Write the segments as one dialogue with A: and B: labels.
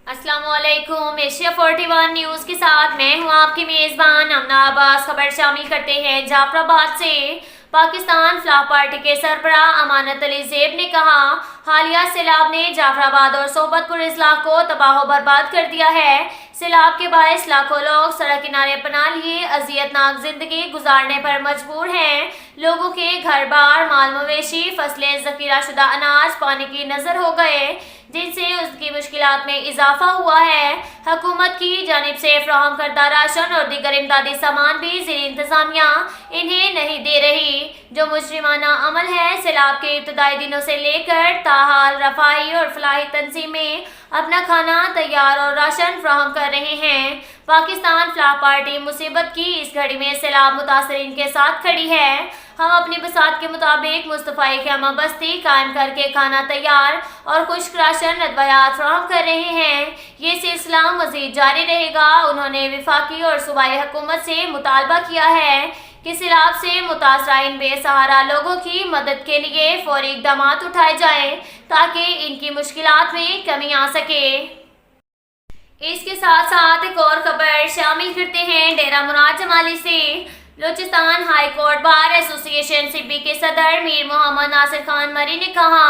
A: अस्सलाम वालेकुम। Asia 41 news के साथ मैं हूं आपकी मेज़बान अमना अब्बास। खबर शामिल करते हैं जाफराबाद से। पाकिस्तान फलाह पार्टी के सरबराह अमानत अली ज़ेब ने कहा, हालिया सैलाब ने जाफराबाद और सोबतपुर अजला को तबाह बर्बाद कर दिया है। सैलाब के बायस लाखों लोग सड़क किनारे पनाह लिए अजियतनाक जिंदगी गुजारने पर मजबूर हैं। लोगों के घर बार, माल मवेशी, फसलें, जखीरा शुदा अनाज पानी की नजर हो गए, जिनसे उसकी मुश्किलात में इजाफा हुआ है। हुकूमत की जानिब से फराहम करदा राशन और दीगर इमदादी सामान भी ज़िली इंतजामिया इन्हें नहीं दे रही, जो मुजरिमाना अमल है। सैलाब के इब्तदाई दिनों से लेकर ताहाल रफाही और फलाही तंजीमें अपना खाना तैयार और राशन फराहम कर रहे हैं। पाकिस्तान फलाह पार्टी मुसीबत की इस घड़ी में सैलाब मुतासरीन के साथ खड़ी है। हम अपनी बसात के मुताबिक मुस्तफ़ाई ख़ैमा बस्ती कायम करके खाना तैयार और खुश्क राशन अद्वियात फराहम कर रहे हैं। ये सिलसिला मज़ीद जारी रहेगा। उन्होंने वफाकी और सूबाई हुकूमत से मुतालबा किया है कि सैलाब से मुतासरा इन बेसहारा लोगों की मदद के लिए फौरी इक़दामात उठाए जाएं ताकि इनकी मुश्किलात में कमी आ सके। इसके साथ साथ एक और खबर शामिल करते हैं डेरा मुराद जमाली से। Balochistan high court bar association Sibi के सदर मीर मोहम्मद नासिर खान मरी ने कहा,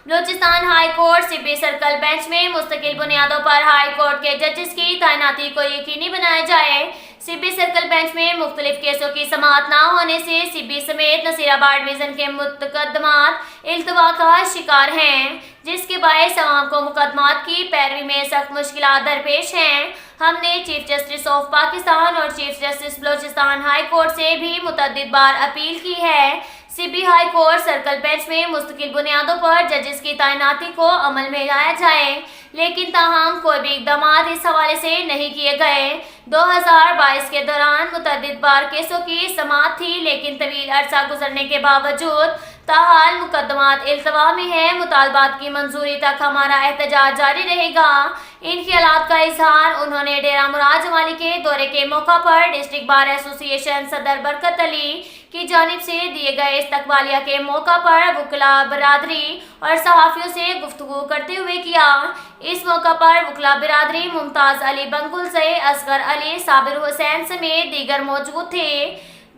A: Balochistan high court Sibi circle bench में मुस्तकिल बुनियादों पर हाई कोर्ट के जजेस की तैनाती को यकीनी बनाया जाए। सिब्बी सर्कल बेंच में मुख्तलिफ केसों की समाअत न होने से सिब्बी समेत नसीराबाद डिवीजन के मुकदमात इल्तवा का शिकार हैं, जिसके बायस अवाम को मुकदमात की पैरवी में सख्त मुश्किलात दरपेश हैं। हमने चीफ जस्टिस ऑफ पाकिस्तान और chief justice Balochistan high court से भी मुतअद्दिद बार अपील की है। Sibi high court circle bench में मुस्तकिल बुनियादों पर जजेस की तैनाती को अमल में लाया जाए, लेकिन ताहम कोई भी इकदाम इस हवाले से नहीं किए गए। 2022 के दौरान मुतअद्दिद बार केसों की समाअत थी, लेकिन तवील अरसा गुजरने के बावजूद ताहाल मुकदमात इल्तवा में है। मुतालबात की मंजूरी तक हमारा एहतजाज जारी रहेगा। इन ख्यालात का इजहार उन्होंने डेरा मुराद जमाली के दौरे के मौका पर डिस्ट्रिक्ट बार एसोसिएशन सदर बरकत अली की जानिब से दिए गए इस्तकबालिया के मौका पर वकला बरादरी और सहाफ़ियों से गुफ्तगू करते हुए किया। इस मौका पर वकला बरादरी मुमताज़ अली बंकुल से असगर अली, साबिर हुसैन समेत दीगर मौजूद थे।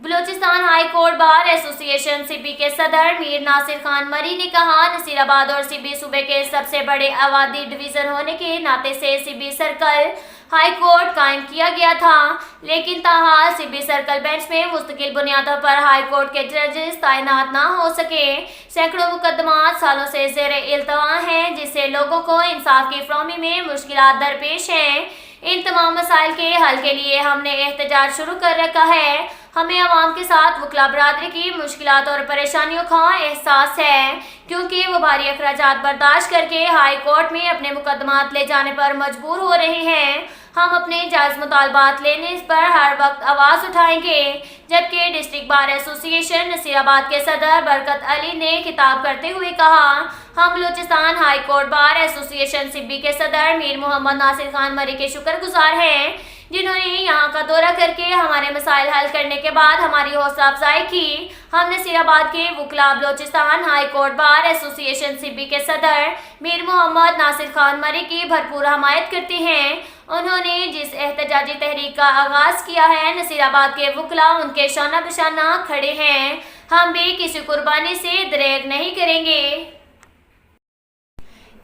A: Balochistan high court bar association Sibi के सदर मीर नासिर खान मरी ने कहा, नसीराबाद और सिब्बी सूबे के सबसे बड़े आबादी डिवीज़न होने के नाते से सिब्बी सर्कल हाई कोर्ट कायम किया गया था, लेकिन ताहाल सिब्बी सर्कल बेंच में मुस्तकिल बुनियादों पर हाई कोर्ट के जजेस तैनात न हो सके। सैकड़ों मुकदमात सालों से ज़ेर इल्तवा हैं, जिससे लोगों को इंसाफ की फराहमी में मुश्किलात दरपेश हैं। इन तमाम मसाइल के हल के लिए हमने एहतजाज शुरू कर रखा है। हमें आवाम के साथ वकला बरादरी की मुश्किलात और परेशानियों का एहसास है, क्योंकि वो भारी अखराजात बर्दाश्त करके हाई कोर्ट में अपने मुकदमात ले जाने पर मजबूर हो रहे हैं। हम अपने जायज़ मुतालबात लेने पर हर वक्त आवाज़ उठाएंगे। जबकि डिस्ट्रिक्ट बार एसोसिएशन नसीराबाद के सदर बरकत अली ने खिताब करते हुए कहा, हम Balochistan high court bar association Sibi के सदर मीर मोहम्मद नासिर खान मरी के शुक्रगुजार हैं, जिन्होंने यहाँ का दौरा करके हमारे मसाइल हल करने के बाद हमारी हौसला अफजाई की। हम नसीराबाद के वकला Balochistan high court bar association Sibi के सदर मीर मोहम्मद नासिर खान मरी की भरपूर हमायत करते हैं। उन्होंने जिस एहतजाजी तहरीक का आगाज़ किया है, नसीराबाद के वकला उनके शाना बशाना खड़े हैं। हम भी किसी कुर्बानी से दरेग नहीं करेंगे।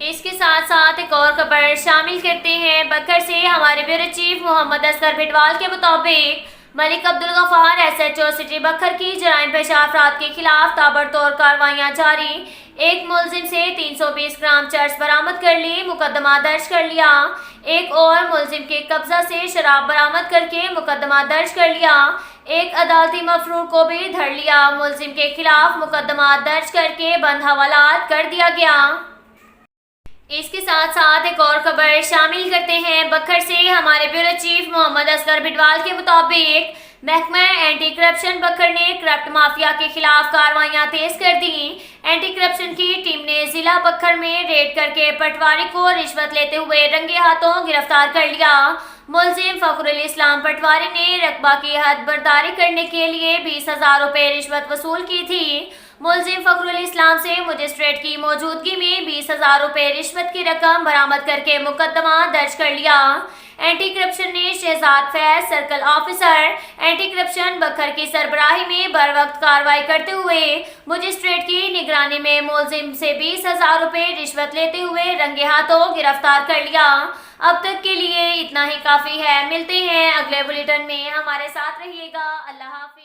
A: इसके साथ साथ एक और खबर शामिल करते हैं बकर से। हमारे ब्यूरो चीफ मोहम्मद असगर भिडवाल के मुताबिक मलिक अब्दुल गफ्फार SHO सिटी बकर की जराइम पेशा अफराद के खिलाफ ताबड़तोड़ कार्रवाइयाँ जारी। एक मुलजिम से 320 ग्राम चर्स बरामद कर ली, मुकदमा दर्ज कर लिया। एक और मुलजिम के कब्जा से शराब बरामद करके मुकदमा दर्ज कर लिया। एक अदालती मफरूर को भी धर लिया। मुलजिम के खिलाफ मुकदमा दर्ज करके बंद हवालात कर दिया गया। इसके साथ साथ एक और खबर शामिल करते हैं बकर से। हमारे ब्यूरो चीफ मोहम्मद असगर भिडवाल के मुताबिक महकमा एंटी करप्शन बकर ने करप्ट माफिया के खिलाफ कार्रवाइयां तेज कर दी। एंटी करप्शन की टीम ने जिला बकर में रेड करके पटवारी को रिश्वत लेते हुए रंगे हाथों गिरफ्तार कर लिया। मुलजिम फखरुल इस्लाम पटवारी ने रकबा की हद बर्दारी करने के लिए 20,000 रुपये रिश्वत वसूल की थी। मुलजिम फखरुल इस्लाम से मजिस्ट्रेट की मौजूदगी में 20,000 रुपए रिश्वत की रकम बरामद करके मुकदमा दर्ज कर लिया। एंटी करप्शन ने Shahzad Faiz circle officer anti corruption Bhakkar की सरबराही में बर वक्त कार्रवाई करते हुए मजिस्ट्रेट की निगरानी में मुलजिम से 20,000 रुपए रिश्वत लेते हुए रंगे हाथों गिरफ्तार कर लिया। अब तक के लिए इतना ही काफ़ी है। मिलते हैं अगले बुलेटिन में, हमारे साथ रहिएगा। अल्लाह हाफ़िज़।